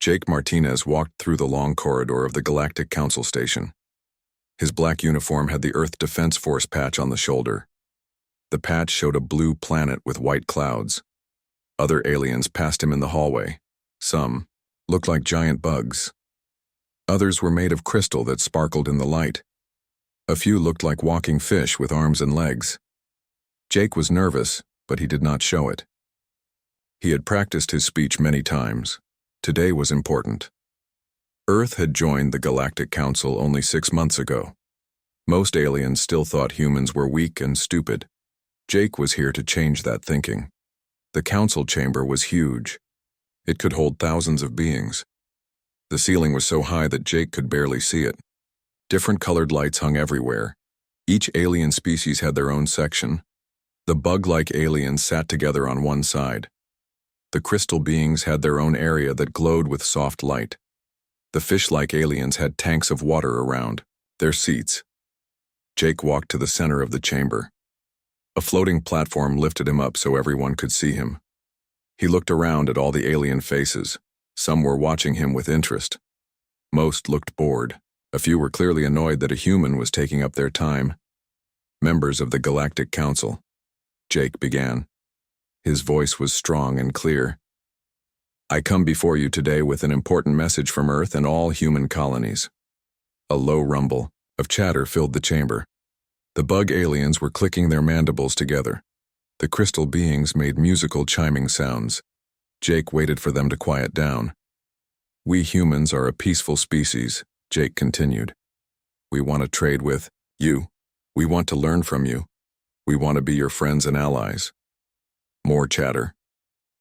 Jake Martinez walked through the long corridor of the Galactic Council station. His black uniform had the Earth Defense Force patch on the shoulder. The patch showed a blue planet with white clouds. Other aliens passed him in the hallway. Some looked like giant bugs. Others were made of crystal that sparkled in the light. A few looked like walking fish with arms and legs. Jake was nervous, but he did not show it. He had practiced his speech many times. Today was important. Earth had joined the Galactic Council only 6 months ago. Most aliens still thought humans were weak and stupid. Jake was here to change that thinking. The council chamber was huge. It could hold thousands of beings. The ceiling was so high that Jake could barely see it. Different colored lights hung everywhere. Each alien species had their own section. The bug-like aliens sat together on one side. The crystal beings had their own area that glowed with soft light. The fish-like aliens had tanks of water around, their seats. Jake walked to the center of the chamber. A floating platform lifted him up so everyone could see him. He looked around at all the alien faces. Some were watching him with interest. Most looked bored. A few were clearly annoyed that a human was taking up their time. Members of the Galactic Council. Jake began. His voice was strong and clear. I come before you today with an important message from Earth and all human colonies. A low rumble of chatter filled the chamber. The bug aliens were clicking their mandibles together. The crystal beings made musical chiming sounds. Jake waited for them to quiet down. We humans are a peaceful species, Jake continued. We want to trade with you. We want to learn from you. We want to be your friends and allies. More chatter.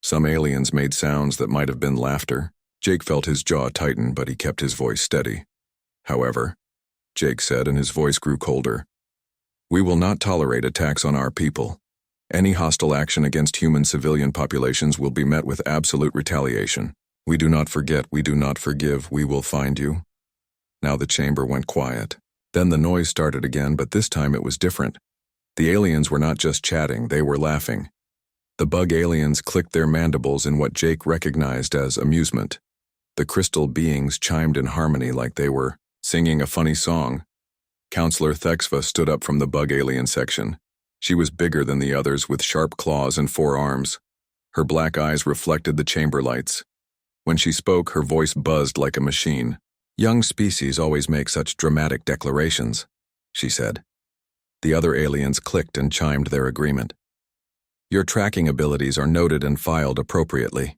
Some aliens made sounds that might have been laughter. Jake felt his jaw tighten, but he kept his voice steady. However, Jake said, and his voice grew colder, we will not tolerate attacks on our people. Any hostile action against human civilian populations will be met with absolute retaliation. We do not forget, we do not forgive, we will find you. Now the chamber went quiet. Then the noise started again, but this time it was different. The aliens were not just chatting, they were laughing. The bug aliens clicked their mandibles in what Jake recognized as amusement. The crystal beings chimed in harmony like they were singing a funny song. Counselor Thexva stood up from the bug alien section. She was bigger than the others with sharp claws and 4 arms. Her black eyes reflected the chamber lights. When she spoke, her voice buzzed like a machine. Young species always make such dramatic declarations, she said. The other aliens clicked and chimed their agreement. Your tracking abilities are noted and filed appropriately.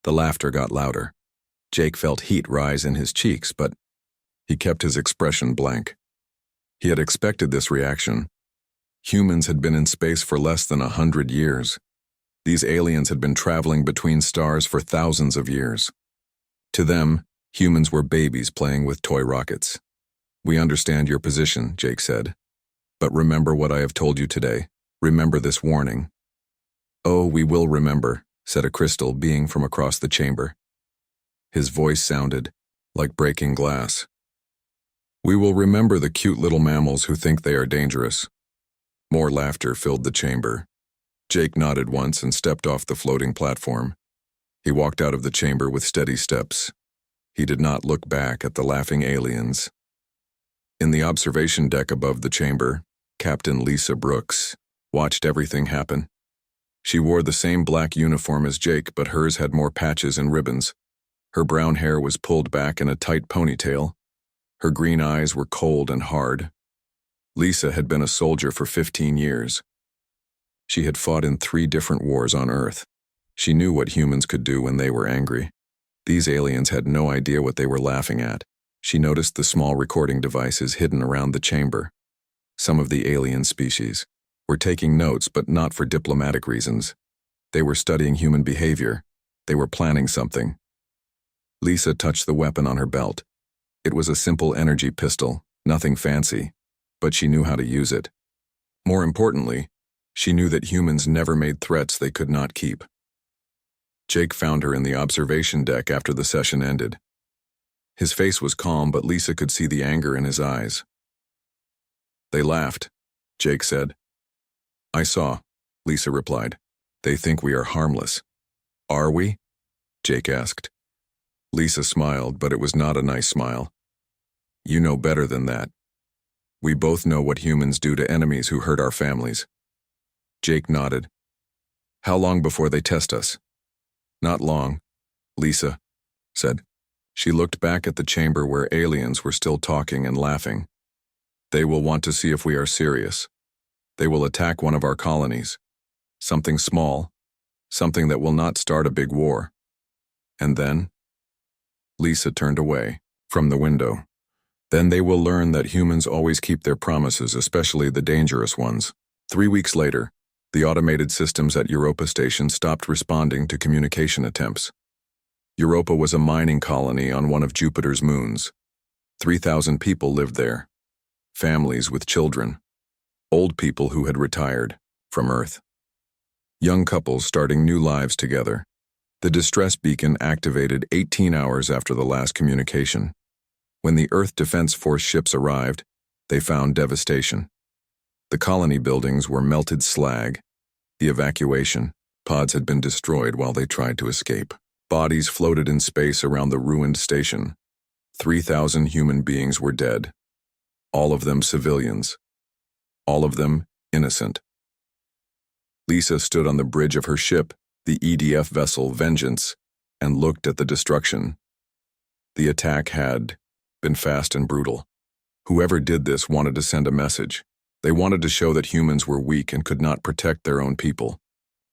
The laughter got louder. Jake felt heat rise in his cheeks, but he kept his expression blank. He had expected this reaction. Humans had been in space for less than 100 years. These aliens had been traveling between stars for thousands of years. To them, humans were babies playing with toy rockets. We understand your position, Jake said. But remember what I have told you today. Remember this warning. Oh, we will remember, said a crystal being from across the chamber. His voice sounded like breaking glass. We will remember the cute little mammals who think they are dangerous. More laughter filled the chamber. Jake nodded once and stepped off the floating platform. He walked out of the chamber with steady steps. He did not look back at the laughing aliens. In the observation deck above the chamber, Captain Lisa Brooks watched everything happen. She wore the same black uniform as Jake, but hers had more patches and ribbons. Her brown hair was pulled back in a tight ponytail. Her green eyes were cold and hard. Lisa had been a soldier for 15 years. She had fought in 3 different wars on Earth. She knew what humans could do when they were angry. These aliens had no idea what they were laughing at. She noticed the small recording devices hidden around the chamber. Some of the alien species were taking notes, but not for diplomatic reasons. They were studying human behavior. They were planning something. Lisa touched the weapon on her belt. It was a simple energy pistol, nothing fancy, but she knew how to use it. More importantly, she knew that humans never made threats they could not keep. Jake found her in the observation deck after the session ended. His face was calm, but Lisa could see the anger in his eyes. They laughed, Jake said. I saw, Lisa replied. They think we are harmless. Are we? Jake asked. Lisa smiled, but it was not a nice smile. You know better than that. We both know what humans do to enemies who hurt our families. Jake nodded. How long before they test us? Not long, Lisa said. She looked back at the chamber where aliens were still talking and laughing. They will want to see if we are serious. They will attack one of our colonies. Something small, something that will not start a big war. And then? Lisa turned away from the window. Then they will learn that humans always keep their promises, especially the dangerous ones. 3 weeks later, the automated systems at Europa Station stopped responding to communication attempts. Europa was a mining colony on one of Jupiter's moons. 3,000 people lived there. Families with children. Old people who had retired from Earth. Young couples starting new lives together. The distress beacon activated 18 hours after the last communication. When the Earth Defense Force ships arrived, they found devastation. The colony buildings were melted slag. The evacuation pods had been destroyed while they tried to escape. Bodies floated in space around the ruined station. 3,000 human beings were dead. All of them civilians. All of them innocent. Lisa stood on the bridge of her ship, the EDF vessel Vengeance, and looked at the destruction. The attack had been fast and brutal. Whoever did this wanted to send a message. They wanted to show that humans were weak and could not protect their own people.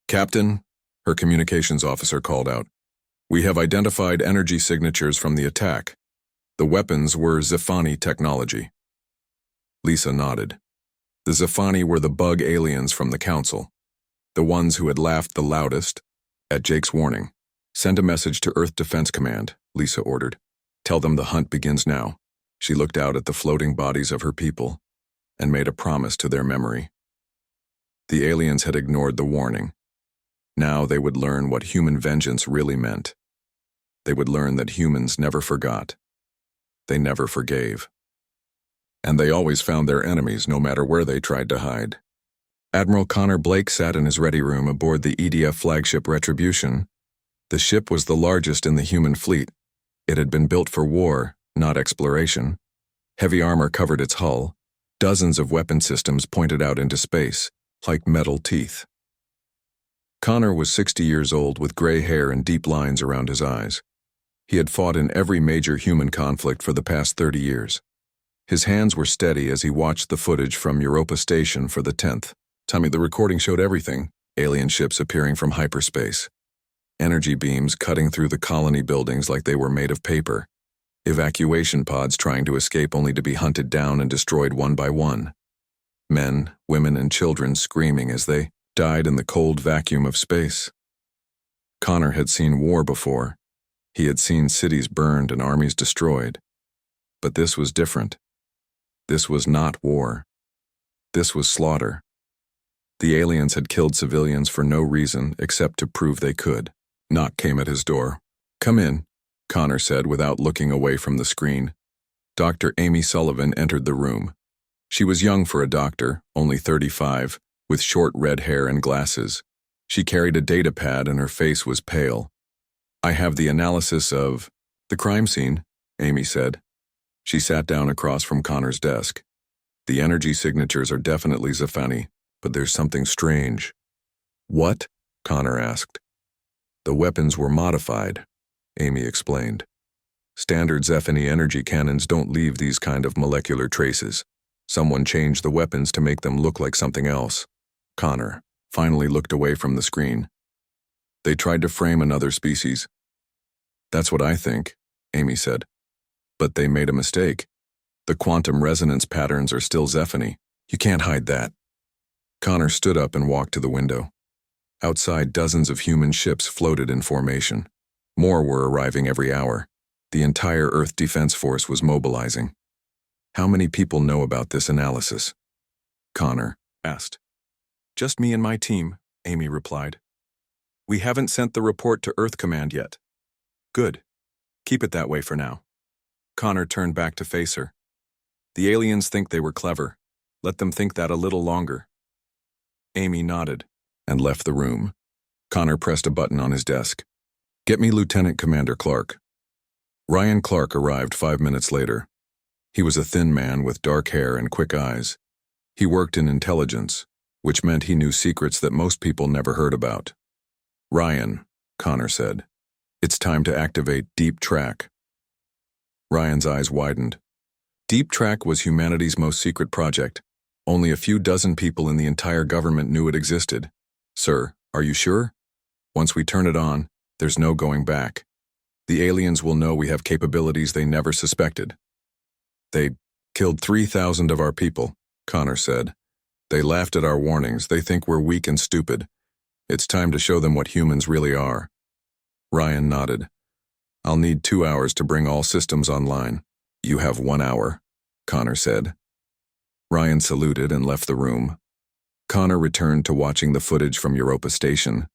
Captain, her communications officer called out, we have identified energy signatures from the attack. The weapons were Zephani technology. Lisa nodded. The Zephani were the bug aliens from the Council. The ones who had laughed the loudest at Jake's warning. Send a message to Earth Defense Command, Lisa ordered. Tell them the hunt begins now. She looked out at the floating bodies of her people and made a promise to their memory. The aliens had ignored the warning. Now they would learn what human vengeance really meant. They would learn that humans never forgot. They never forgave. And they always found their enemies no matter where they tried to hide. Admiral Connor Blake sat in his ready room aboard the EDF flagship Retribution. The ship was the largest in the human fleet. It had been built for war, not exploration. Heavy armor covered its hull. Dozens of weapon systems pointed out into space, like metal teeth. Connor was 60 years old with gray hair and deep lines around his eyes. He had fought in every major human conflict for the past 30 years. His hands were steady as he watched the footage from Europa Station for the 10th. Tommy, the recording showed everything. Alien ships appearing from hyperspace. Energy beams cutting through the colony buildings like they were made of paper. Evacuation pods trying to escape only to be hunted down and destroyed one by one. Men, women, and children screaming as they died in the cold vacuum of space. Connor had seen war before. He had seen cities burned and armies destroyed. But this was different. This was not war. This was slaughter. The aliens had killed civilians for no reason except to prove they could. Knock came at his door. Come in, Connor said without looking away from the screen. Dr. Amy Sullivan entered the room. She was young for a doctor, only 35, with short red hair and glasses. She carried a data pad and her face was pale. I have the analysis of the crime scene, Amy said. She sat down across from Connor's desk. The energy signatures are definitely Zephani, but there's something strange. What? Connor asked. The weapons were modified, Amy explained. Standard Zephani energy cannons don't leave these kind of molecular traces. Someone changed the weapons to make them look like something else. Connor finally looked away from the screen. They tried to frame another species. That's what I think, Amy said. But they made a mistake. The quantum resonance patterns are still Zephani. You can't hide that. Connor stood up and walked to the window. Outside, dozens of human ships floated in formation. More were arriving every hour. The entire Earth Defense Force was mobilizing. How many people know about this analysis? Connor asked. Just me and my team, Amy replied. We haven't sent the report to Earth Command yet. Good. Keep it that way for now. Connor turned back to face her. The aliens think they were clever. Let them think that a little longer. Amy nodded and left the room. Connor pressed a button on his desk. Get me Lieutenant Commander Clark. Ryan Clark arrived 5 minutes later. He was a thin man with dark hair and quick eyes. He worked in intelligence, which meant he knew secrets that most people never heard about. "Ryan," Connor said, "it's time to activate Deep Track." Ryan's eyes widened. Deep Track was humanity's most secret project. Only a few dozen people in the entire government knew it existed. "Sir, are you sure? Once we turn it on, there's no going back. The aliens will know we have capabilities they never suspected." "They killed 3,000 of our people," Connor said. "They laughed at our warnings. They think we're weak and stupid. It's time to show them what humans really are." Ryan nodded. "I'll need 2 hours to bring all systems online." "You have 1 hour," Connor said. Ryan saluted and left the room. Connor returned to watching the footage from Europa Station.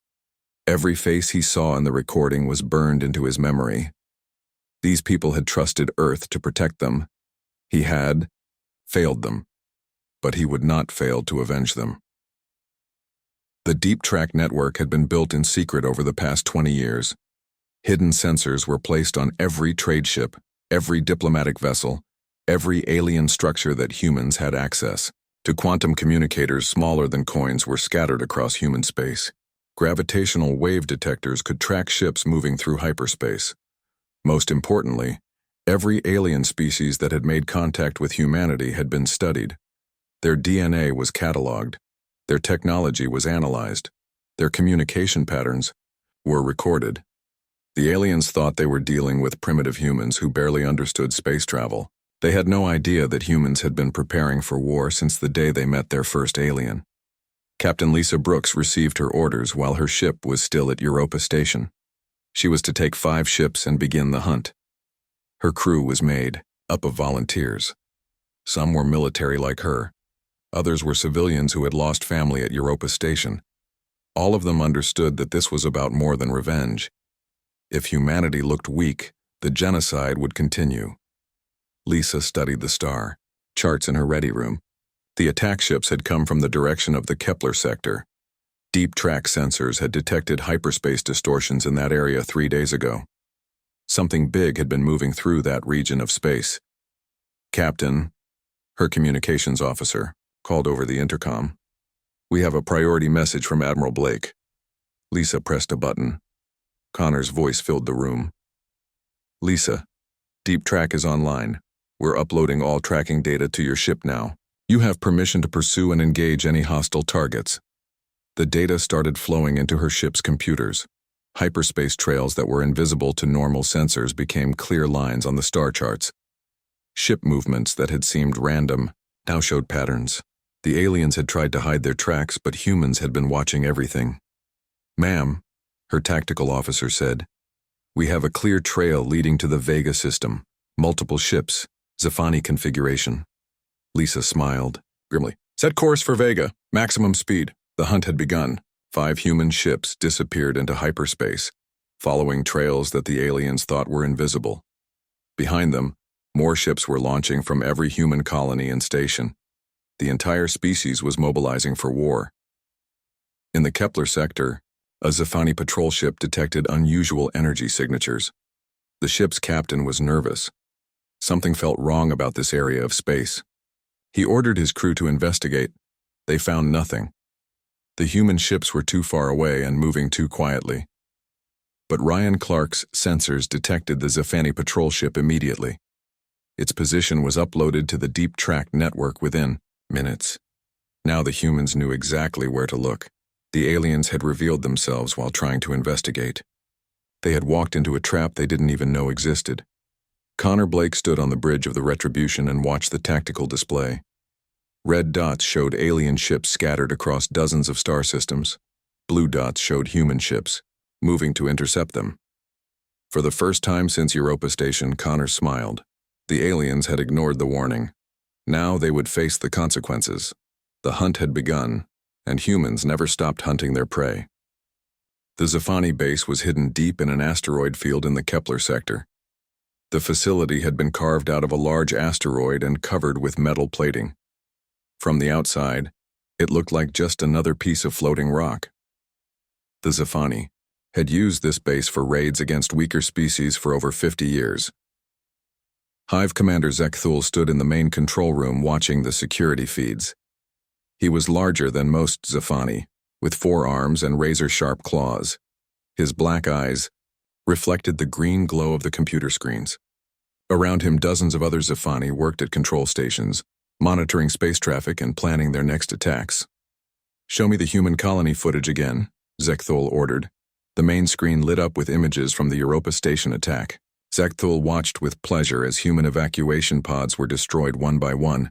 Every face he saw in the recording was burned into his memory. These people had trusted Earth to protect them. He had failed them, but he would not fail to avenge them. The Deep Track network had been built in secret over the past 20 years. Hidden sensors were placed on every trade ship, every diplomatic vessel, every alien structure that humans had access to. Quantum communicators smaller than coins were scattered across human space. Gravitational wave detectors could track ships moving through hyperspace. Most importantly, every alien species that had made contact with humanity had been studied. Their DNA was cataloged. Their technology was analyzed. Their communication patterns were recorded. The aliens thought they were dealing with primitive humans who barely understood space travel. They had no idea that humans had been preparing for war since the day they met their first alien. Captain Lisa Brooks received her orders while her ship was still at Europa Station. She was to take 5 ships and begin the hunt. Her crew was made up of volunteers. Some were military like her. Others were civilians who had lost family at Europa Station. All of them understood that this was about more than revenge. If humanity looked weak, the genocide would continue. Lisa studied the star charts in her ready room. The attack ships had come from the direction of the Kepler sector. Deep Track sensors had detected hyperspace distortions in that area 3 days ago. Something big had been moving through that region of space. "Captain," her communications officer called over the intercom. "We have a priority message from Admiral Blake." Lisa pressed a button. Connor's voice filled the room. "Lisa, Deep Track is online. We're uploading all tracking data to your ship now. You have permission to pursue and engage any hostile targets." The data started flowing into her ship's computers. Hyperspace trails that were invisible to normal sensors became clear lines on the star charts. Ship movements that had seemed random now showed patterns. The aliens had tried to hide their tracks, but humans had been watching everything. "Ma'am," her tactical officer said, "we have a clear trail leading to the Vega system. Multiple ships, Zephani configuration." Lisa smiled grimly. "Set course for Vega, maximum speed." The hunt had begun. 5 human ships disappeared into hyperspace, following trails that the aliens thought were invisible. Behind them, more ships were launching from every human colony and station. The entire species was mobilizing for war. In the Kepler sector, a Zephani patrol ship detected unusual energy signatures. The ship's captain was nervous. Something felt wrong about this area of space. He ordered his crew to investigate. They found nothing. The human ships were too far away and moving too quietly. But Ryan Clark's sensors detected the Zephani patrol ship immediately. Its position was uploaded to the Deep Track network within minutes. Now the humans knew exactly where to look. The aliens had revealed themselves while trying to investigate. They had walked into a trap they didn't even know existed. Connor Blake stood on the bridge of the Retribution and watched the tactical display. Red dots showed alien ships scattered across dozens of star systems. Blue dots showed human ships, moving to intercept them. For the first time since Europa Station, Connor smiled. The aliens had ignored the warning. Now they would face the consequences. The hunt had begun, and humans never stopped hunting their prey. The Zephani base was hidden deep in an asteroid field in the Kepler sector. The facility had been carved out of a large asteroid and covered with metal plating. From the outside, it looked like just another piece of floating rock. The Zephani had used this base for raids against weaker species for over 50 years. Hive Commander Zekthul stood in the main control room watching the security feeds. He was larger than most Zephani, with 4 arms and razor-sharp claws. His black eyes reflected the green glow of the computer screens. Around him, dozens of other Zephani worked at control stations, monitoring space traffic and planning their next attacks. "Show me the human colony footage again," Zekthul ordered. The main screen lit up with images from the Europa Station attack. Zekthul watched with pleasure as human evacuation pods were destroyed one by one.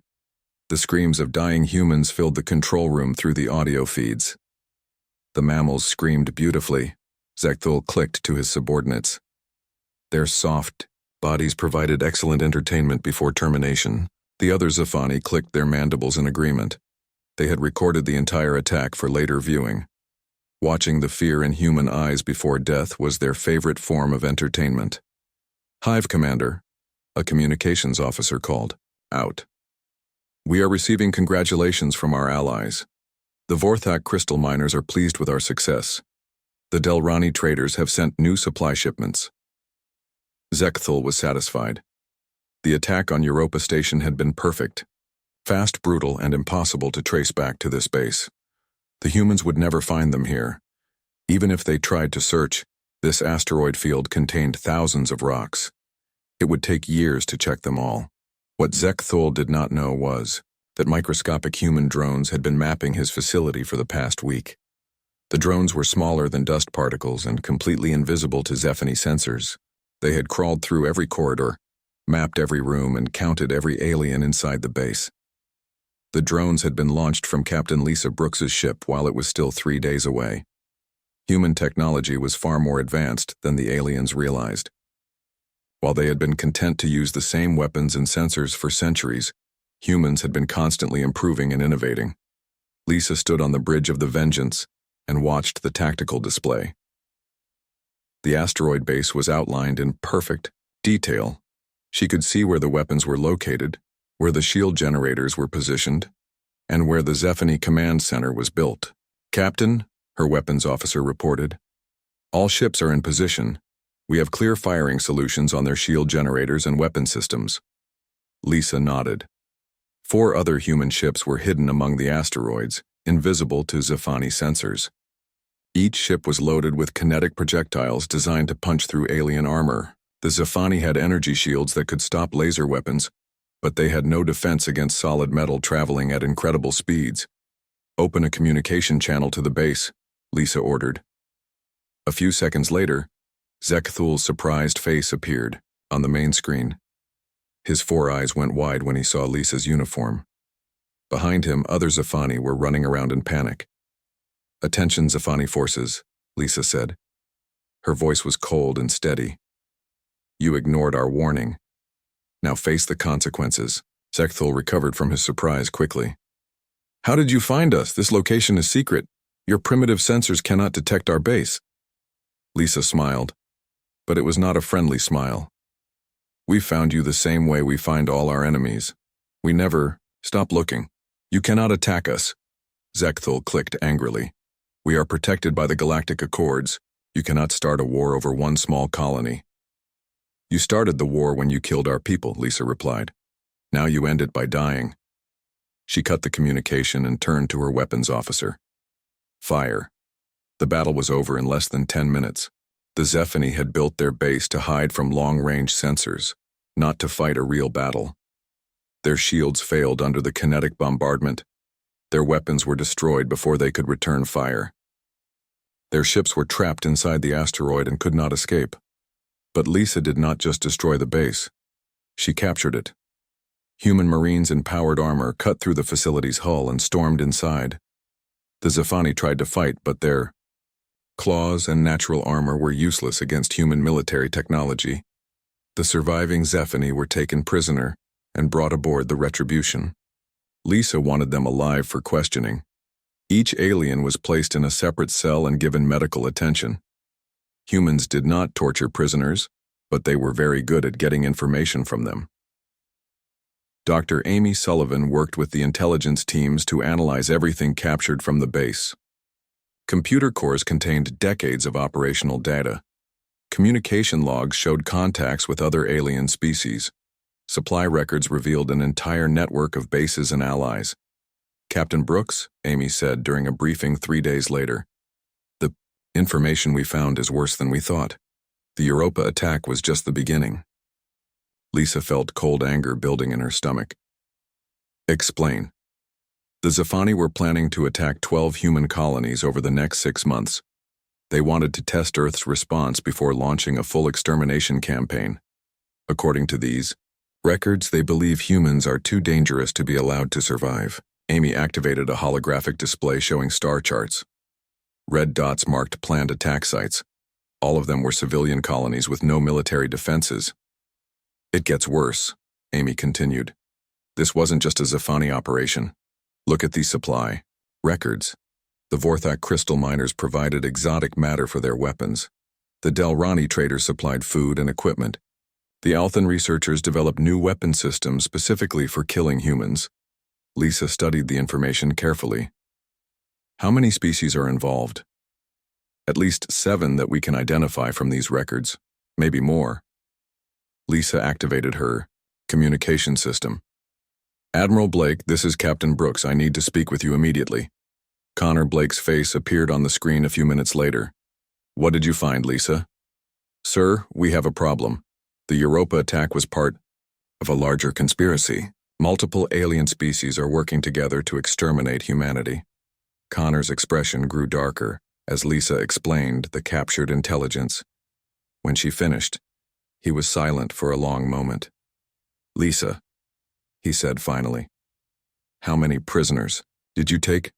The screams of dying humans filled the control room through the audio feeds. The mammals screamed beautifully. Zekthul clicked to his subordinates. Their soft bodies provided excellent entertainment before termination. The other Zephani clicked their mandibles in agreement. They had recorded the entire attack for later viewing. Watching the fear in human eyes before death was their favorite form of entertainment. "Hive Commander," a communications officer called. "Out. We are receiving congratulations from our allies. The Vorthak crystal miners are pleased with our success. The Delrani traders have sent new supply shipments." Zekthul was satisfied. The attack on Europa Station had been perfect. Fast, brutal, and impossible to trace back to this base. The humans would never find them here. Even if they tried to search, this asteroid field contained thousands of rocks. It would take years to check them all. What Zekthul did not know was that microscopic human drones had been mapping his facility for the past week. The drones were smaller than dust particles and completely invisible to Zephani sensors. They had crawled through every corridor, mapped every room, and counted every alien inside the base. The drones had been launched from Captain Lisa Brooks's ship while it was still 3 days away. Human technology was far more advanced than the aliens realized. While they had been content to use the same weapons and sensors for centuries, humans had been constantly improving and innovating. Lisa stood on the bridge of the Vengeance and watched the tactical display. The asteroid base was outlined in perfect detail. She could see where the weapons were located, where the shield generators were positioned, and where the Zephani command center was built. "Captain," her weapons officer reported, "all ships are in position. We have clear firing solutions on their shield generators and weapon systems." Lisa nodded. 4 other human ships were hidden among the asteroids, invisible to Zephani sensors. Each ship was loaded with kinetic projectiles designed to punch through alien armor. The Zephani had energy shields that could stop laser weapons, but they had no defense against solid metal traveling at incredible speeds. "Open a communication channel to the base," Lisa ordered. A few seconds later, Zekthul's surprised face appeared on the main screen. His 4 eyes went wide when he saw Lisa's uniform. Behind him, other Zephani were running around in panic. "Attention, Zephani forces," Lisa said. Her voice was cold and steady. "You ignored our warning. Now face the consequences." Zekthul recovered from his surprise quickly. "How did you find us? This location is secret. Your primitive sensors cannot detect our base." Lisa smiled, but it was not a friendly smile. "We found you the same way we find all our enemies. We never stop looking. You cannot attack us." Zekthul clicked angrily. "We are protected by the Galactic Accords. You cannot start a war over one small colony." "You started the war when you killed our people," Lisa replied. "Now you end it by dying." She cut the communication and turned to her weapons officer. "Fire." The battle was over in less than 10 minutes. The Zephani had built their base to hide from long-range sensors, not to fight a real battle. Their shields failed under the kinetic bombardment. Their weapons were destroyed before they could return fire. Their ships were trapped inside the asteroid and could not escape. But Lisa did not just destroy the base. She captured it. Human Marines in powered armor cut through the facility's hull and stormed inside. The Zephani tried to fight, but their claws and natural armor were useless against human military technology. The surviving Zephani were taken prisoner and brought aboard the Retribution. Lisa wanted them alive for questioning. Each alien was placed in a separate cell and given medical attention. Humans did not torture prisoners, but they were very good at getting information from them. Dr. Amy Sullivan worked with the intelligence teams to analyze everything captured from the base. Computer cores contained decades of operational data. Communication logs showed contacts with other alien species. Supply records revealed an entire network of bases and allies. Captain Brooks, Amy said during a briefing 3 days later. The information we found is worse than we thought. The Europa attack was just the beginning. Lisa felt cold anger building in her stomach. Explain. The Zafani were planning to attack 12 human colonies over the next 6 months. They wanted to test Earth's response before launching a full extermination campaign. According to these records, they believe humans are too dangerous to be allowed to survive. Amy activated a holographic display showing star charts. Red dots marked planned attack sites. All of them were civilian colonies with no military defenses. It gets worse, Amy continued. This wasn't just a Zafani operation. Look at these supply records. The Vorthak crystal miners provided exotic matter for their weapons. The Delrani traders supplied food and equipment. The Althan researchers developed new weapon systems specifically for killing humans. Lisa studied the information carefully. How many species are involved? At least 7 that we can identify from these records, maybe more. Lisa activated her communication system. Admiral Blake, this is Captain Brooks. I need to speak with you immediately. Connor Blake's face appeared on the screen a few minutes later. What did you find, Lisa? Sir, we have a problem. The Europa attack was part of a larger conspiracy. Multiple alien species are working together to exterminate humanity. Connor's expression grew darker as Lisa explained the captured intelligence. When she finished, he was silent for a long moment. Lisa, he said finally. How many prisoners did you take?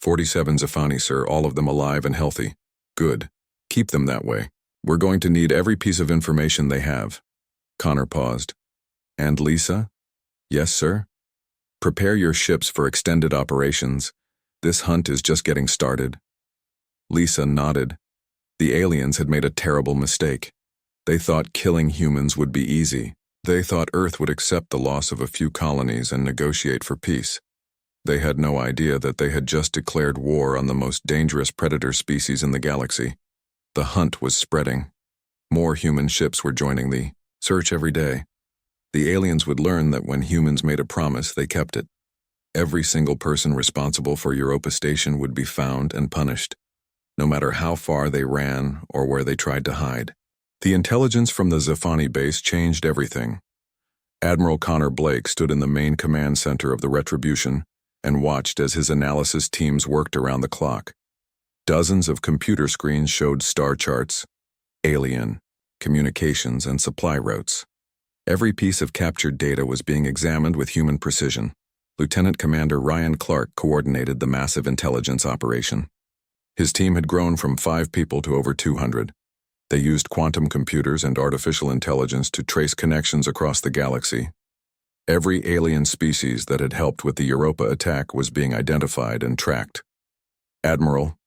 47 Zafani, sir, all of them alive and healthy. Good. Keep them that way. We're going to need every piece of information they have. Connor paused. And Lisa? Yes, sir? Prepare your ships for extended operations. This hunt is just getting started. Lisa nodded. The aliens had made a terrible mistake. They thought killing humans would be easy. They thought Earth would accept the loss of a few colonies and negotiate for peace. They had no idea that they had just declared war on the most dangerous predator species in the galaxy. The hunt was spreading. More human ships were joining the search every day. The aliens would learn that when humans made a promise, they kept it. Every single person responsible for Europa Station would be found and punished, no matter how far they ran or where they tried to hide. The intelligence from the Zafani base changed everything. Admiral Connor Blake stood in the main command center of the Retribution and watched as his analysis teams worked around the clock. Dozens of computer screens showed star charts, alien, communications, and supply routes. Every piece of captured data was being examined with human precision. Lieutenant Commander Ryan Clark coordinated the massive intelligence operation. His team had grown from 5 people to over 200. They used quantum computers and artificial intelligence to trace connections across the galaxy. Every alien species that had helped with the Europa attack was being identified and tracked. Admiral,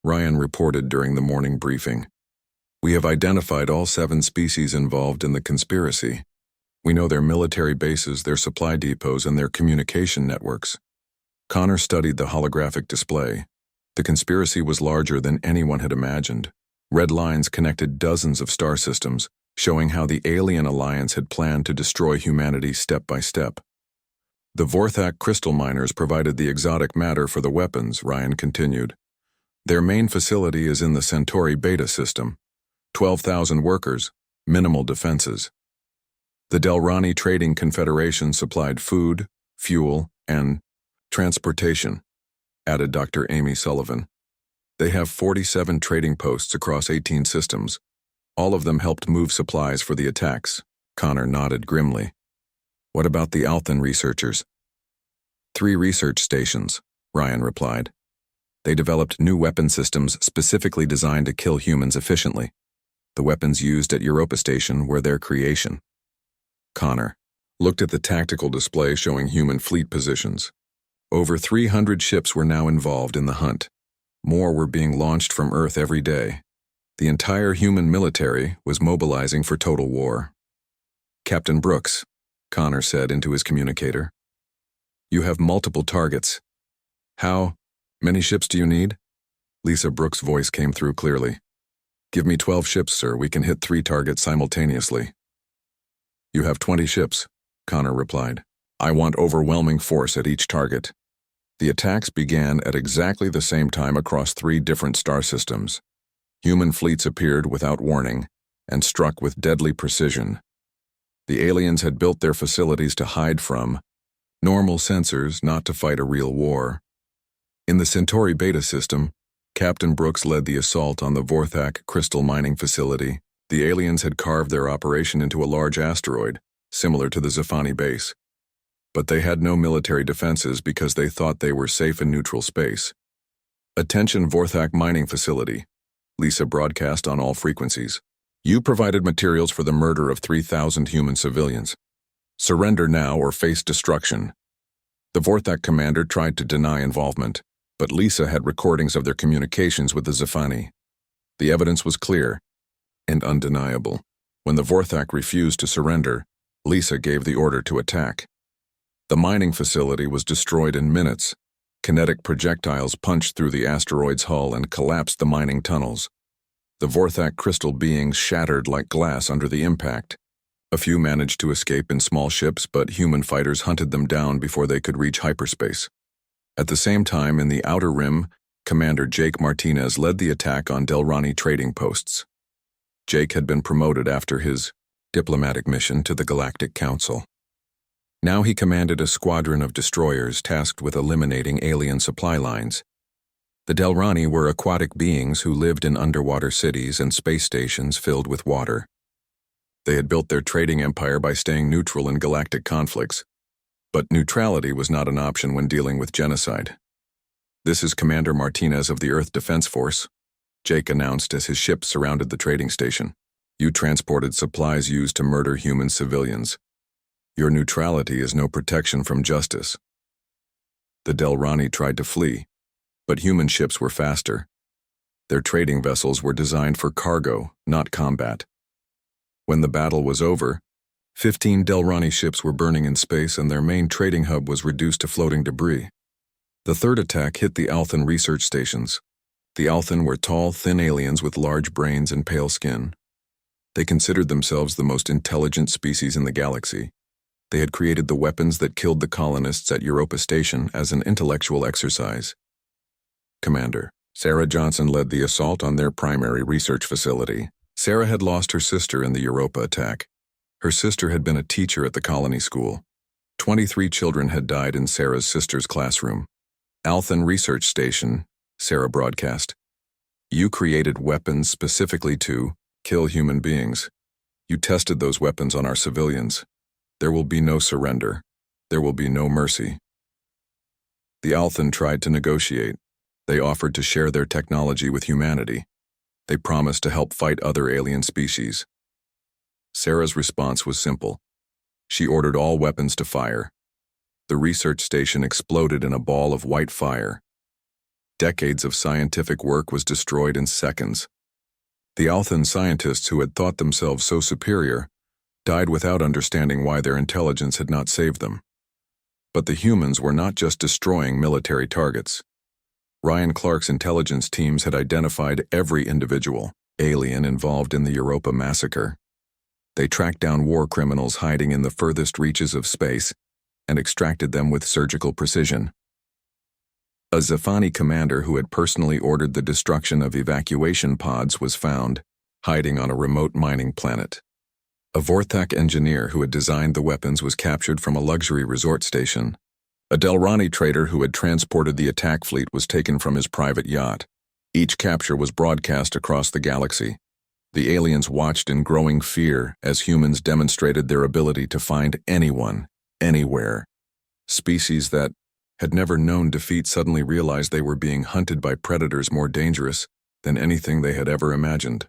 Ryan reported during the morning briefing. We have identified all 7 species involved in the conspiracy. We know their military bases, their supply depots, and their communication networks. Connor studied the holographic display. The conspiracy was larger than anyone had imagined. Red lines connected dozens of star systems, showing how the alien alliance had planned to destroy humanity step by step. The Vorthak crystal miners provided the exotic matter for the weapons, Ryan continued. Their main facility is in the Centauri Beta system. 12,000 workers, minimal defenses. The Delrani Trading Confederation supplied food, fuel, and transportation, added Dr. Amy Sullivan. They have 47 trading posts across 18 systems. All of them helped move supplies for the attacks. Connor nodded grimly. What about the Althan researchers? 3 research stations, Ryan replied. They developed new weapon systems specifically designed to kill humans efficiently. The weapons used at Europa Station were their creation. Connor looked at the tactical display showing human fleet positions. Over 300 ships were now involved in the hunt. More were being launched from Earth every day. The entire human military was mobilizing for total war. Captain Brooks, Connor said into his communicator. You have multiple targets. How many ships do you need? Lisa Brooks' voice came through clearly. Give me 12 ships, sir. We can hit 3 targets simultaneously. You have 20 ships. Connor replied. I want overwhelming force at each target. The attacks began at exactly the same time across 3 different star systems. Human fleets appeared without warning and struck with deadly precision. The aliens had built their facilities to hide from normal sensors, not to fight a real war. In the Centauri Beta system, Captain Brooks led the assault on the Vorthak crystal mining facility. The aliens had carved their operation into a large asteroid, similar to the Zafani base. But they had no military defenses because they thought they were safe in neutral space. Attention Vorthak mining facility. Lisa broadcast on all frequencies. You provided materials for the murder of 3,000 human civilians. Surrender now or face destruction. The Vorthak commander tried to deny involvement, but Lisa had recordings of their communications with the Zafani. The evidence was clear and undeniable. When the Vorthak refused to surrender, Lisa gave the order to attack. The mining facility was destroyed in minutes. Kinetic projectiles punched through the asteroid's hull and collapsed the mining tunnels. The Vorthak crystal beings shattered like glass under the impact. A few managed to escape in small ships, but human fighters hunted them down before they could reach hyperspace. At the same time, in the Outer Rim, Commander Jake Martinez led the attack on Delrani trading posts. Jake had been promoted after his diplomatic mission to the Galactic Council. Now he commanded a squadron of destroyers tasked with eliminating alien supply lines. The Delrani were aquatic beings who lived in underwater cities and space stations filled with water. They had built their trading empire by staying neutral in galactic conflicts, but neutrality was not an option when dealing with genocide. This is Commander Martinez of the Earth Defense Force, Jake announced as his ship surrounded the trading station. You transported supplies used to murder human civilians. Your neutrality is no protection from justice. The Delrani tried to flee, but human ships were faster. Their trading vessels were designed for cargo, not combat. When the battle was over, 15 Delrani ships were burning in space and their main trading hub was reduced to floating debris. The third attack hit the Althan research stations. The Althan were tall, thin aliens with large brains and pale skin. They considered themselves the most intelligent species in the galaxy. They had created the weapons that killed the colonists at Europa Station as an intellectual exercise. Commander Sarah Johnson led the assault on their primary research facility. Sarah had lost her sister in the Europa attack. Her sister had been a teacher at the colony school. 23 children had died in Sarah's sister's classroom. Althan Research Station, Sarah broadcast. You created weapons specifically to kill human beings. You tested those weapons on our civilians. There will be no surrender. There will be no mercy. The Althan tried to negotiate. They offered to share their technology with humanity. They promised to help fight other alien species. Sarah's response was simple. She ordered all weapons to fire. The research station exploded in a ball of white fire. Decades of scientific work was destroyed in seconds. The Althan scientists who had thought themselves so superior died without understanding why their intelligence had not saved them. But the humans were not just destroying military targets. Ryan Clark's intelligence teams had identified every individual, alien involved in the Europa massacre. They tracked down war criminals hiding in the furthest reaches of space and extracted them with surgical precision. A Zafani commander who had personally ordered the destruction of evacuation pods was found, hiding on a remote mining planet. A Vorthak engineer who had designed the weapons was captured from a luxury resort station. A Delrani trader who had transported the attack fleet was taken from his private yacht. Each capture was broadcast across the galaxy. The aliens watched in growing fear as humans demonstrated their ability to find anyone, anywhere. Species that had never known defeat suddenly realized they were being hunted by predators more dangerous than anything they had ever imagined.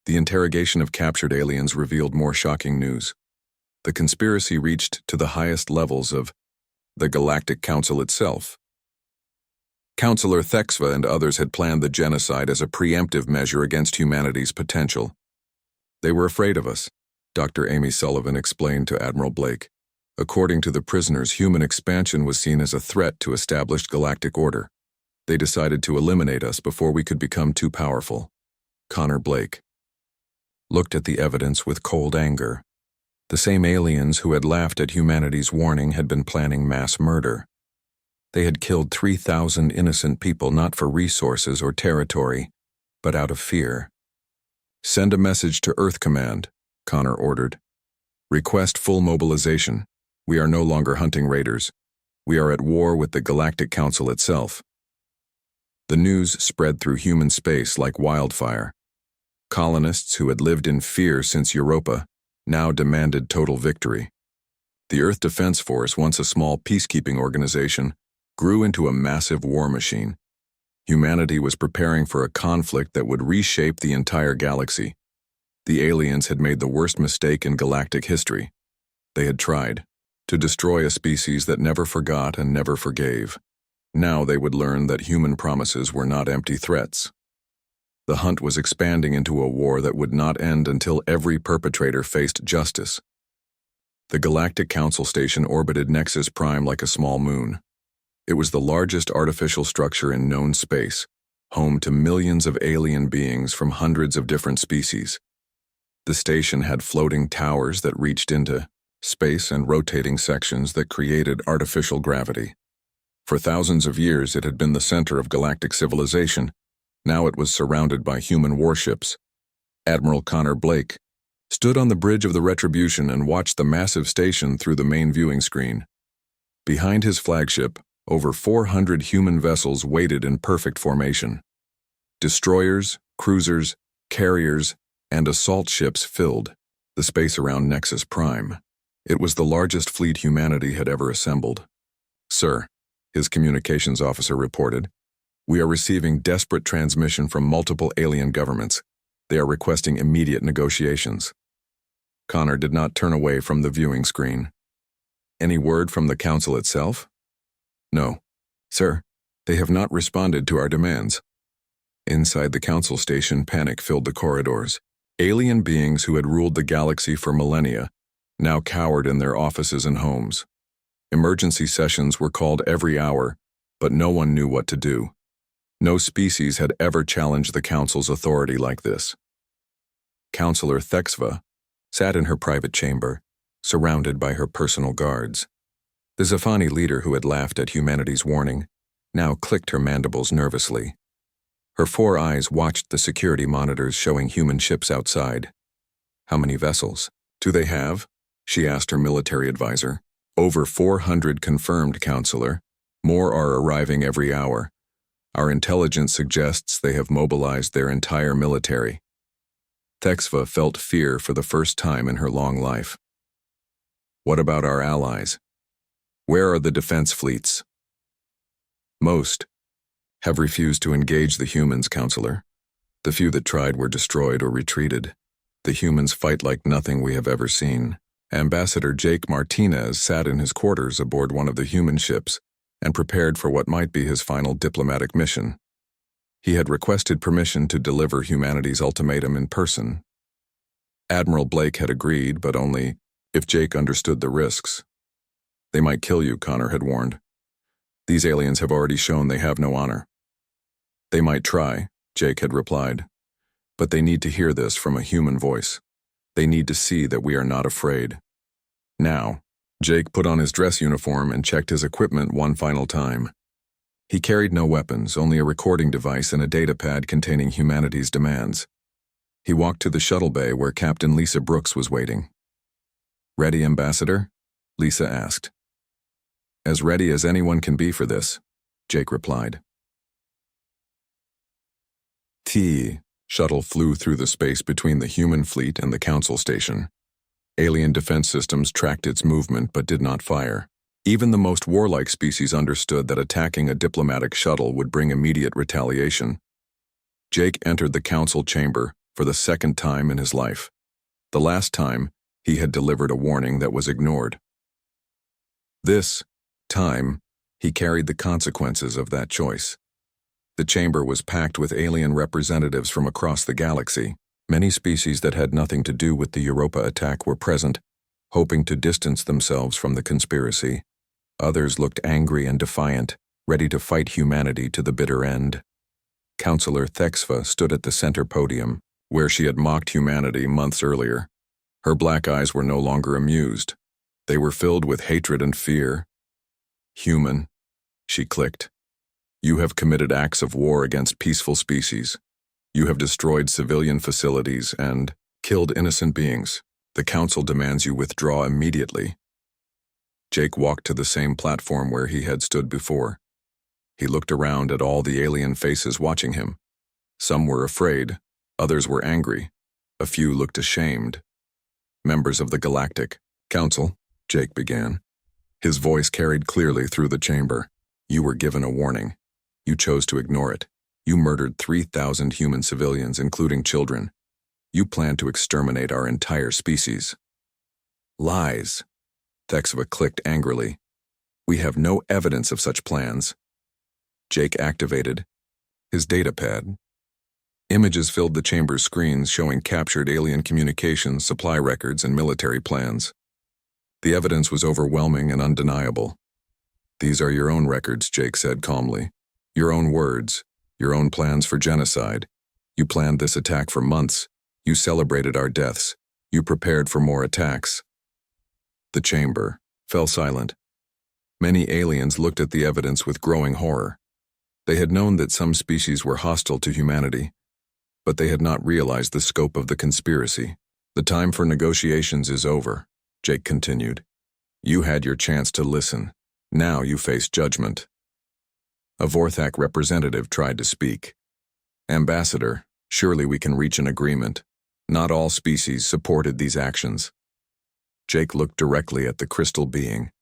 The interrogation of captured aliens revealed more shocking news. The conspiracy reached to the highest levels of the Galactic Council itself. Counselor Thexva and others had planned the genocide as a preemptive measure against humanity's potential. They were afraid of us, Dr. Amy Sullivan explained to Admiral Blake. According to the prisoners, human expansion was seen as a threat to established galactic order. They decided to eliminate us before we could become too powerful. Connor Blake looked at the evidence with cold anger. The same aliens who had laughed at humanity's warning had been planning mass murder. They had killed 3,000 innocent people not for resources or territory, but out of fear. "Send a message to Earth Command," Connor ordered. "Request full mobilization. We are no longer hunting raiders. We are at war with the Galactic Council itself." The news spread through human space like wildfire. Colonists who had lived in fear since Europa now demanded total victory. The Earth Defense Force, once a small peacekeeping organization, grew into a massive war machine. Humanity was preparing for a conflict that would reshape the entire galaxy. The aliens had made the worst mistake in galactic history. They had tried to destroy a species that never forgot and never forgave. Now they would learn that human promises were not empty threats. The hunt was expanding into a war that would not end until every perpetrator faced justice. The Galactic Council Station orbited Nexus Prime like a small moon. It was the largest artificial structure in known space, home to millions of alien beings from hundreds of different species. The station had floating towers that reached into space and rotating sections that created artificial gravity. For thousands of years it had been the center of galactic civilization. Now it was surrounded by human warships. Admiral Connor Blake stood on the bridge of the Retribution and watched the massive station through the main viewing screen. Behind his flagship, over 400 human vessels waited in perfect formation. Destroyers, cruisers, carriers, and assault ships filled the space around Nexus Prime. It was the largest fleet humanity had ever assembled. "Sir," his communications officer reported, "we are receiving desperate transmission from multiple alien governments. They are requesting immediate negotiations." Connor did not turn away from the viewing screen. "Any word from the Council itself?" "No, sir. They have not responded to our demands." Inside the Council Station, panic filled the corridors. Alien beings who had ruled the galaxy for millennia now cowered in their offices and homes. Emergency sessions were called every hour, but no one knew what to do. No species had ever challenged the Council's authority like this. Counselor Thexva sat in her private chamber, surrounded by her personal guards. The Zafani leader who had laughed at humanity's warning now clicked her mandibles nervously. Her 4 eyes watched the security monitors showing human ships outside. "How many vessels do they have?" she asked her military advisor. "Over 400 confirmed, Counselor. More are arriving every hour. Our intelligence suggests they have mobilized their entire military." Thexva felt fear for the first time in her long life. "What about our allies? Where are the defense fleets?" "Most have refused to engage the humans, Counselor. The few that tried were destroyed or retreated. The humans fight like nothing we have ever seen." Ambassador Jake Martinez sat in his quarters aboard one of the human ships and prepared for what might be his final diplomatic mission. He had requested permission to deliver humanity's ultimatum in person. Admiral Blake had agreed, but only if Jake understood the risks. "They might kill you," Connor had warned. "These aliens have already shown they have no honor." "They might try," Jake had replied, "but they need to hear this from a human voice. They need to see that we are not afraid." Now, Jake put on his dress uniform and checked his equipment one final time. He carried no weapons, only a recording device and a datapad containing humanity's demands. He walked to the shuttle bay where Captain Lisa Brooks was waiting. "Ready, Ambassador?" Lisa asked. "As ready as anyone can be for this," Jake replied. The shuttle flew through the space between the human fleet and the Council Station. Alien defense systems tracked its movement but did not fire. Even the most warlike species understood that attacking a diplomatic shuttle would bring immediate retaliation. Jake entered the Council chamber for the second time in his life. The last time, he had delivered a warning that was ignored. This time, he carried the consequences of that choice. The chamber was packed with alien representatives from across the galaxy. Many species that had nothing to do with the Europa attack were present, hoping to distance themselves from the conspiracy. Others looked angry and defiant, ready to fight humanity to the bitter end. Counselor Thexva stood at the center podium, where she had mocked humanity months earlier. Her black eyes were no longer amused. They were filled with hatred and fear. "Human," she clicked. "You have committed acts of war against peaceful species. You have destroyed civilian facilities and killed innocent beings. The Council demands you withdraw immediately." Jake walked to the same platform where he had stood before. He looked around at all the alien faces watching him. Some were afraid, others were angry, a few looked ashamed. "Members of the Galactic Council," Jake began. His voice carried clearly through the chamber. "You were given a warning. You chose to ignore it. You murdered 3,000 human civilians, including children. You planned to exterminate our entire species." "Lies," Thexva clicked angrily. "We have no evidence of such plans." Jake activated his datapad. Images filled the chamber's screens showing captured alien communications, supply records, and military plans. The evidence was overwhelming and undeniable. "These are your own records," Jake said calmly. "Your own words, your own plans for genocide. You planned this attack for months. You celebrated our deaths. You prepared for more attacks." The chamber fell silent. Many aliens looked at the evidence with growing horror. They had known that some species were hostile to humanity, but they had not realized the scope of the conspiracy. "The time for negotiations is over," Jake continued. "You had your chance to listen. Now you face judgment." A Vorthak representative tried to speak. "Ambassador, surely we can reach an agreement. Not all species supported these actions." Jake looked directly at the crystal being.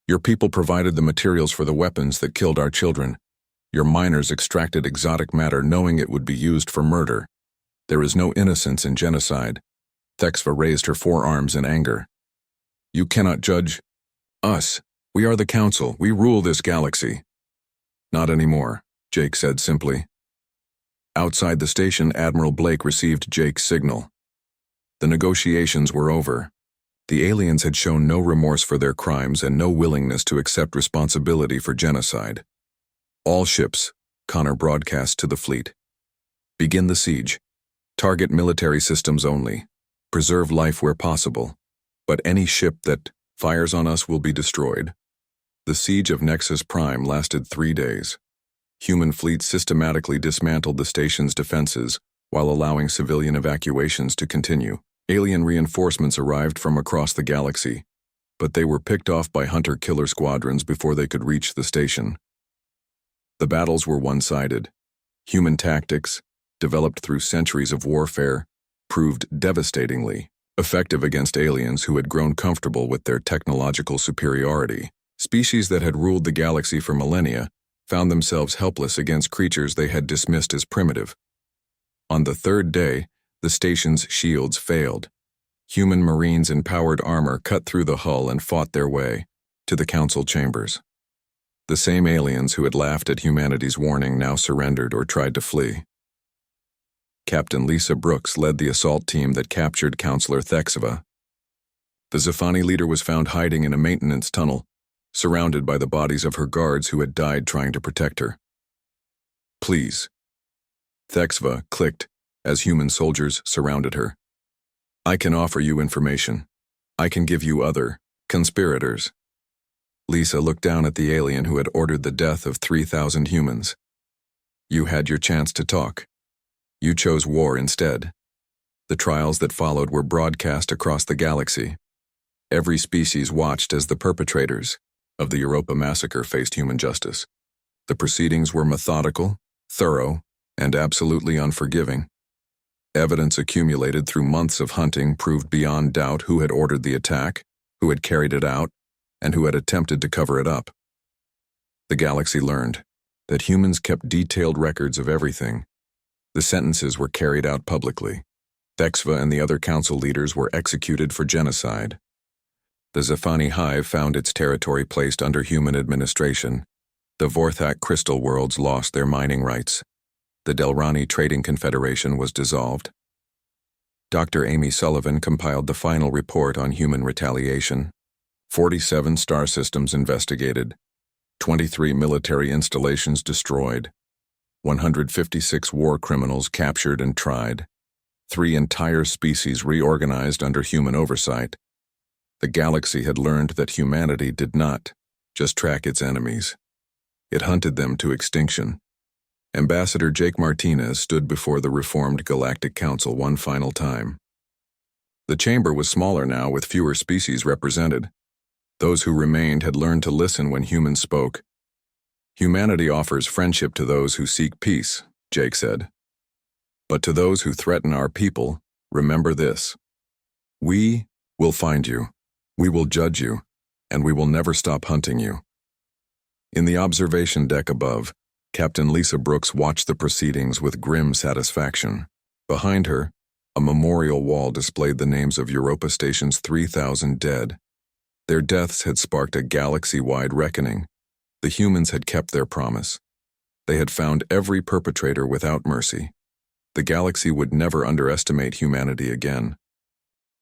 "Your people provided the materials for the weapons that killed our children. Your miners extracted exotic matter knowing it would be used for murder. There is no innocence in genocide." Thexva raised her forearms in anger. "You cannot judge us. We are the Council. We rule this galaxy." "Not anymore," Jake said simply. Outside the station, Admiral Blake received Jake's signal. The negotiations were over. The aliens had shown no remorse for their crimes and no willingness to accept responsibility for genocide. "All ships," Connor broadcast to the fleet. "Begin the siege. Target military systems only. Preserve life where possible. But any ship that fires on us will be destroyed." The siege of Nexus Prime lasted 3 days. Human fleets systematically dismantled the station's defenses while allowing civilian evacuations to continue. Alien reinforcements arrived from across the galaxy, but they were picked off by hunter-killer squadrons before they could reach the station. The battles were one-sided. Human tactics, developed through centuries of warfare, proved devastatingly effective against aliens who had grown comfortable with their technological superiority. Species that had ruled the galaxy for millennia found themselves helpless against creatures they had dismissed as primitive. On the 3rd day, the station's shields failed. Human Marines in powered armor cut through the hull and fought their way to the Council chambers. The same aliens who had laughed at humanity's warning now surrendered or tried to flee. Captain Lisa Brooks led the assault team that captured Counselor Thexva. The Zafani leader was found hiding in a maintenance tunnel, surrounded by the bodies of her guards who had died trying to protect her. "Please." Thexva clicked as human soldiers surrounded her. "I can offer you information. I can give you other conspirators." Lisa looked down at the alien who had ordered the death of 3,000 humans. "You had your chance to talk. You chose war instead." The trials that followed were broadcast across the galaxy. Every species watched as the perpetrators of the Europa massacre faced human justice. The proceedings were methodical, thorough, and absolutely unforgiving. Evidence accumulated through months of hunting proved beyond doubt who had ordered the attack, who had carried it out, and who had attempted to cover it up. The galaxy learned that humans kept detailed records of everything. The sentences were carried out publicly. Thexva and the other council leaders were executed for genocide. The Zafani Hive found its territory placed under human administration. The Vorthak crystal worlds lost their mining rights. The Delrani Trading Confederation was dissolved. Dr. Amy Sullivan compiled the final report on human retaliation. 47 star systems investigated. 23 military installations destroyed. 156 war criminals captured and tried. 3 entire species reorganized under human oversight. The galaxy had learned that humanity did not just track its enemies. It hunted them to extinction. Ambassador Jake Martinez stood before the reformed Galactic Council one final time. The chamber was smaller now, with fewer species represented. Those who remained had learned to listen when humans spoke. Humanity offers friendship to those who seek peace, Jake said. But to those who threaten our people, remember this. We will find you, we will judge you, and we will never stop hunting you. In the observation deck above, Captain Lisa Brooks watched the proceedings with grim satisfaction. Behind her, a memorial wall displayed the names of Europa Station's 3,000 dead. Their deaths had sparked a galaxy-wide reckoning. The humans had kept their promise. They had found every perpetrator without mercy. The galaxy would never underestimate humanity again.